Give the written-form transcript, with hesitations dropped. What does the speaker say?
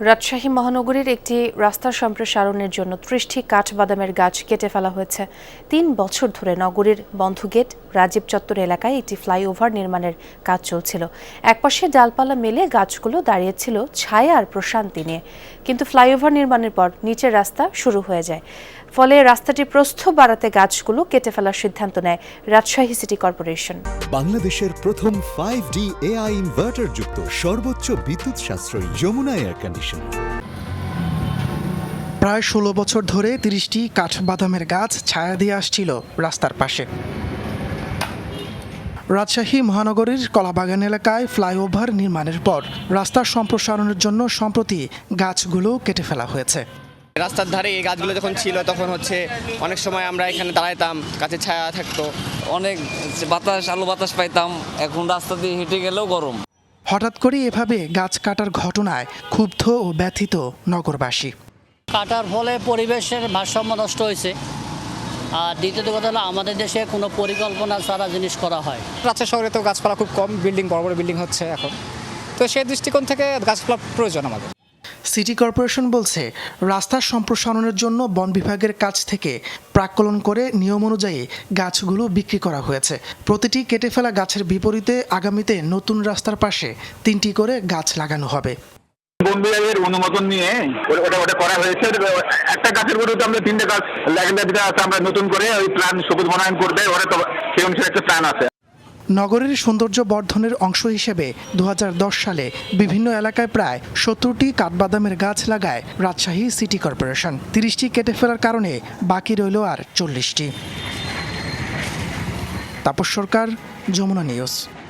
রাজশাহী মহানগরীর একটি রাস্তার সম্প্রসারণের জন্য ৩০টি কাঠবাদামের গাছ কেটে ফেলা হয়েছে। ৩ বছর ধরে নগরীর বন্ধুগেট রাজীব চত্বর এলাকায় একটি ফ্লাইওভার নির্মাণের কাজ চলছিল। একপাশে ডালপালা মেলে গাছগুলো দাঁড়িয়েছিল ছায়া আর প্রশান্তি নিয়ে, কিন্তু ফ্লাইওভার নির্মাণের পর নিচের রাস্তা শুরু হয়ে যায়। ফলে রাস্তাটির প্রস্থ বাড়াতে গাছগুলো কেটে ফেলার সিদ্ধান্ত নেয় রাজশাহী সিটি কর্পোরেশন। বাংলাদেশের প্রথম 5D AI ইনভার্টার যুক্ত সর্বোচ্চ বিদ্যুৎ সাশ্রয়ী যমুনা এয়ার কন্ডিশনার। প্রায় ১৬ বছর ধরে ৩০টি কাঠবাদামের গাছ ছায়া দিয়ে আসছিল রাস্তার পাশে। রাজশাহী মহানগরীর কলাবাগান এলাকায় ফ্লাইওভার নির্মাণের পর রাস্তার সম্প্রসারণের জন্য সম্প্রতি গাছগুলো কেটে ফেলা হয়েছে। রাস্তার ধারে এই গাছগুলো যখন ছিল তখন অনেক সময় আমরা এখানে দাঁড়াইতাম, গাছে ছায়া থাকতো, অনেক বাতাস আলো বাতাস পাইতাম। এখন রাস্তা দিয়ে হেঁটে গেলেও গরম। হঠাৎ করে এভাবে গাছ কাটার ঘটনায় ক্ষুব্ধ ও ব্যথিত নগরবাসী। কাটার ফলে পরিবেশের ভারসাম্য নষ্ট হয়েছে, আর দ্বিতীয়ত কথা হলো আমাদের দেশে কোনো পরিকল্পনা ছাড়া জিনিস করা হয়। রাজশাহী শহরে তো গাছপালা খুব কম, বড় বড় বিল্ডিং হচ্ছে এখন, তো সেই দৃষ্টিকোণ থেকে গাছপালা প্রয়োজন আমাদের। সিটি কর্পোরেশন বলছে, রাস্তার সম্প্রসারণের জন্য বন বিভাগের কাছ থেকে প্রাক্কলন করে নিয়ম অনুযায়ী গাছগুলো বিক্রি করা হয়েছে। প্রতিটি কেটে ফেলা গাছের বিপরীতে আগামীতে নতুন রাস্তার পাশে 3টি করে গাছ লাগানো হবে। বন বিভাগের অনুমোদন নিয়ে ওটা করা হয়েছে। একটা গাছের বিরুদ্ধে আমরা 3টে গাছ লাগাতে আছে। আমরা নতুন করে ওই প্ল্যান সবুজ বনায়ন করবে, ওরা তো সেই অনুসারে একটা প্ল্যান আছে। নগরীর সৌন্দর্য বর্ধনের অংশ হিসেবে 2010 সালে বিভিন্ন এলাকায় প্রায় 70টি কাঠবাদামের গাছ লাগায় রাজশাহী সিটি কর্পোরেশন। 30টি কেটে ফেলার কারণে বাকি রইল আর 40টি। তাপস সরকার, যমুনা নিউজ।